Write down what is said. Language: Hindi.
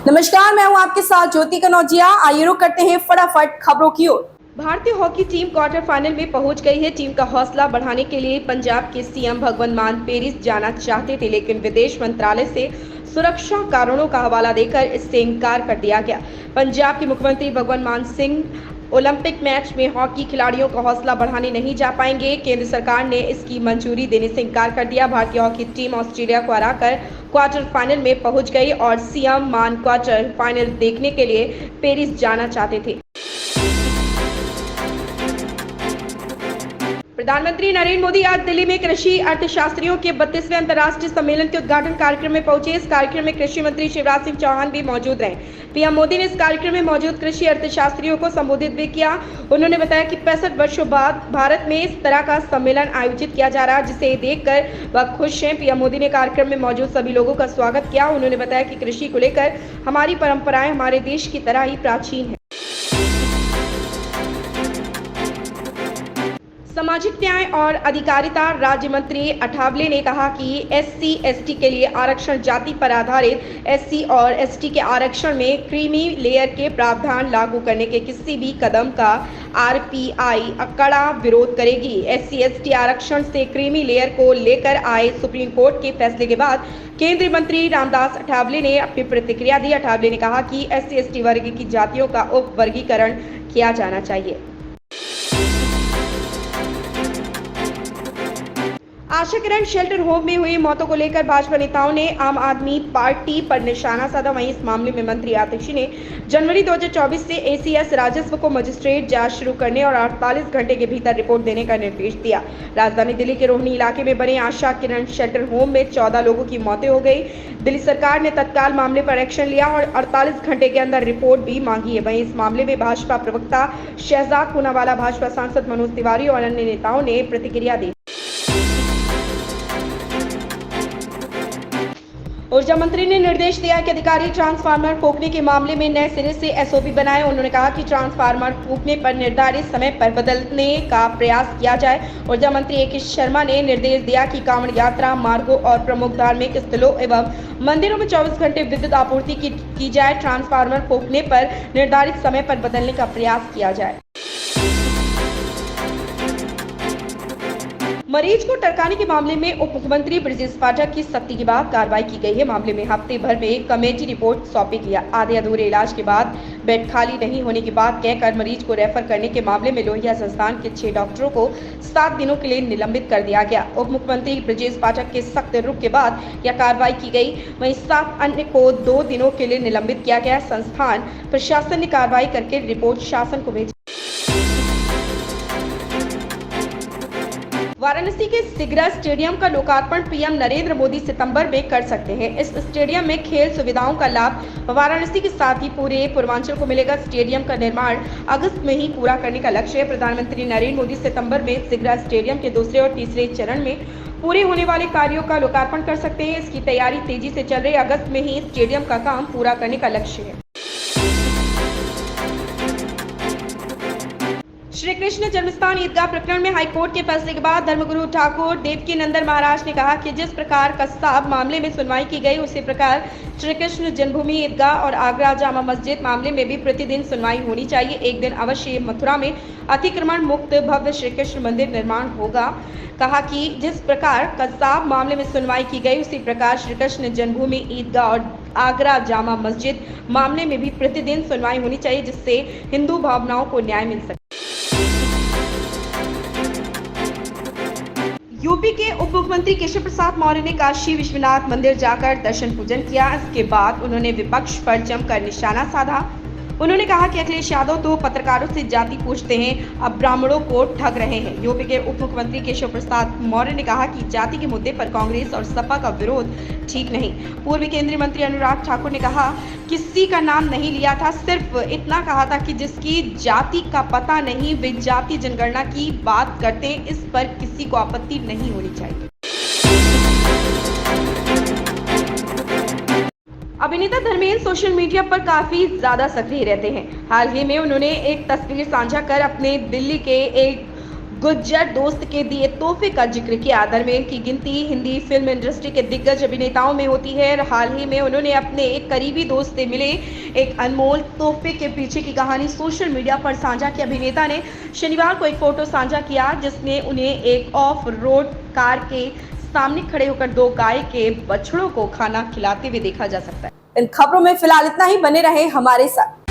नमस्कार, मैं हूं आपके साथ ज्योति कनौजिया। आइए रुक करते हैं फटाफट खबरों की ओर। भारतीय हॉकी टीम क्वार्टर फाइनल में पहुंच गई है। टीम का हौसला बढ़ाने के लिए पंजाब के सीएम भगवंत मान पेरिस जाना चाहते थे, लेकिन विदेश मंत्रालय से सुरक्षा कारणों का हवाला देकर इससे इनकार कर दिया गया। पंजाब के मुख्यमंत्री भगवंत मान सिंह ओलंपिक मैच में हॉकी खिलाड़ियों का हौसला बढ़ाने नहीं जा पाएंगे। केंद्र सरकार ने इसकी मंजूरी देने से इनकार कर दिया। भारतीय हॉकी टीम ऑस्ट्रेलिया को हराकर क्वार्टर फाइनल में पहुंच गई और सीएम मान क्वार्टर फाइनल देखने के लिए पेरिस जाना चाहते थे। प्रधानमंत्री नरेंद्र मोदी आज दिल्ली में कृषि अर्थशास्त्रियों के 32वें अंतर्राष्ट्रीय सम्मेलन के उद्घाटन कार्यक्रम में पहुंचे। इस कार्यक्रम में कृषि मंत्री शिवराज सिंह चौहान भी मौजूद रहे। पीएम मोदी ने इस कार्यक्रम में मौजूद कृषि अर्थशास्त्रियों को संबोधित भी किया। उन्होंने बताया कि 65 वर्षों बाद भारत में इस तरह का सम्मेलन आयोजित किया जा रहा है, जिसे देखकर वह खुश हैं। पीएम मोदी ने कार्यक्रम में मौजूद सभी लोगों का स्वागत किया। उन्होंने बताया कि कृषि को लेकर हमारी परंपराएं हमारे देश की तरह ही प्राचीन है। सामाजिक न्याय और अधिकारिता राज्य मंत्री अठावले ने कहा कि SC/ST के लिए आरक्षण जाति पर आधारित SC और ST के आरक्षण में क्रीमी लेयर के प्रावधान लागू करने के किसी भी कदम का RPI कड़ा विरोध करेगी। SC/ST आरक्षण से क्रीमी लेयर को लेकर आए सुप्रीम कोर्ट के फैसले के बाद केंद्रीय मंत्री रामदास अठावले ने अपनी प्रतिक्रिया दी। अठावले ने कहा कि SC/ST वर्ग की जातियों का उप वर्गीकरण किया जाना चाहिए। आशा किरण शेल्टर होम में हुई मौतों को लेकर भाजपा नेताओं ने आम आदमी पार्टी पर निशाना साधा। वहीं इस मामले में मंत्री आतिशी ने जनवरी 2024 से ACS राजस्व को मजिस्ट्रेट जांच शुरू करने और 48 घंटे के भीतर रिपोर्ट देने का निर्देश दिया। राजधानी दिल्ली के रोहिणी इलाके में बने आशा किरण शेल्टर होम में 14 लोगों की मौतें हो गई। दिल्ली सरकार ने तत्काल मामले पर एक्शन लिया और 48 घंटे के अंदर रिपोर्ट भी मांगी है। वहीं इस मामले में भाजपा प्रवक्ता शहजाद पूनावाला, भाजपा सांसद मनोज तिवारी और अन्य नेताओं ने प्रतिक्रिया दी। ऊर्जा मंत्री ने निर्देश दिया कि अधिकारी ट्रांसफार्मर फूंकने के मामले में नए सिरे से SOP बनाएं। उन्होंने कहा कि ट्रांसफार्मर फूंकने पर निर्धारित समय पर बदलने का प्रयास किया जाए। ऊर्जा मंत्री AK शर्मा ने निर्देश दिया कि कांवड़ यात्रा मार्गों और प्रमुख धार्मिक स्थलों एवं मंदिरों में 24 घंटे विद्युत आपूर्ति की जाए। ट्रांसफार्मर फूंकने पर निर्धारित समय पर बदलने का प्रयास किया जाए। मरीज को टरकाने के मामले में उप मुख्यमंत्री ब्रजेश पाठक की सख्ती के बाद कार्रवाई की गई है। मामले में हफ्ते भर में कमेटी रिपोर्ट सौंपी गई। आधे अधूरे इलाज के बाद बेड खाली नहीं होने की बात कहकर मरीज को रेफर करने के मामले में लोहिया संस्थान के 6 डॉक्टरों को 7 दिनों के लिए निलंबित कर दिया गया। उप मुख्यमंत्री ब्रजेश पाठक के सख्त रुख के बाद यह कार्रवाई की गई। वहीं 7 अन्य को 2 दिनों के लिए निलंबित किया गया। संस्थान प्रशासन ने कार्रवाई करके रिपोर्ट शासन को भेजी। वाराणसी के सिगरा स्टेडियम का लोकार्पण पीएम नरेंद्र मोदी सितंबर में कर सकते हैं। इस स्टेडियम में खेल सुविधाओं का लाभ वाराणसी के साथ ही पूरे पूर्वांचल को मिलेगा। स्टेडियम का निर्माण अगस्त में ही पूरा करने का लक्ष्य है। प्रधानमंत्री नरेंद्र मोदी सितंबर में सिगरा स्टेडियम के दूसरे और तीसरे चरण में पूरे होने वाले कार्यों का लोकार्पण कर सकते हैं। इसकी तैयारी तेजी से चल रही है। अगस्त में ही स्टेडियम का काम पूरा करने का लक्ष्य है। श्री कृष्ण जन्मस्थान ईदगाह प्रकरण में हाईकोर्ट के फैसले के बाद धर्मगुरु ठाकुर देवकी नंदन महाराज ने कहा कि जिस प्रकार कस्साब मामले में सुनवाई की गई, उसी प्रकार श्री कृष्ण जन्मभूमि ईदगाह और आगरा जामा मस्जिद मामले में भी प्रतिदिन सुनवाई होनी चाहिए। एक दिन अवश्य मथुरा में अतिक्रमण मुक्त भव्य श्री कृष्ण मंदिर निर्माण होगा। कहा कि जिस प्रकार कस्साब मामले में सुनवाई की गई, उसी प्रकार श्री कृष्ण जन्मभूमि ईदगाह और आगरा जामा मस्जिद मामले में भी प्रतिदिन सुनवाई होनी चाहिए, जिससे हिंदू भावनाओं को न्याय मिल सके। यूपी के उप मुख्यमंत्री केशव प्रसाद मौर्य ने काशी विश्वनाथ मंदिर जाकर दर्शन पूजन किया। इसके बाद उन्होंने विपक्ष पर जमकर निशाना साधा। उन्होंने कहा कि अखिलेश यादव तो पत्रकारों से जाति पूछते हैं, अब ब्राह्मणों को ठग रहे हैं। यूपी के उप मुख्यमंत्री केशव प्रसाद मौर्य ने कहा कि जाति के मुद्दे पर कांग्रेस और सपा का विरोध ठीक नहीं। पूर्व केंद्रीय मंत्री अनुराग ठाकुर ने कहा, किसी का नाम नहीं लिया था, सिर्फ इतना कहा था कि जिसकी जाति का पता नहीं वे जाति जनगणना की बात करते हैं, इस पर किसी को आपत्ति नहीं होनी चाहिए। अभिनेता धर्मेंद्र सोशल मीडिया पर काफी ज्यादा सक्रिय रहते हैं। हाल ही में उन्होंने एक तस्वीर साझा कर अपने दिल्ली के एक गुज्जर दोस्त के दिए तोहफे का जिक्र किया। धर्मेंद्र की गिनती हिंदी फिल्म इंडस्ट्री के दिग्गज अभिनेताओं में होती है। हाल ही में उन्होंने अपने एक करीबी दोस्त से मिले एक अनमोल तोहफे के पीछे की कहानी सोशल मीडिया पर साझा की। अभिनेता ने शनिवार को एक फोटो साझा किया जिसमें उन्हें एक ऑफ रोड कार के सामने खड़े होकर 2 गाय के बछड़ों को खाना खिलाते हुए देखा जा सकता है। इन खबरों में फिलहाल इतना ही। बने रहे हमारे साथ।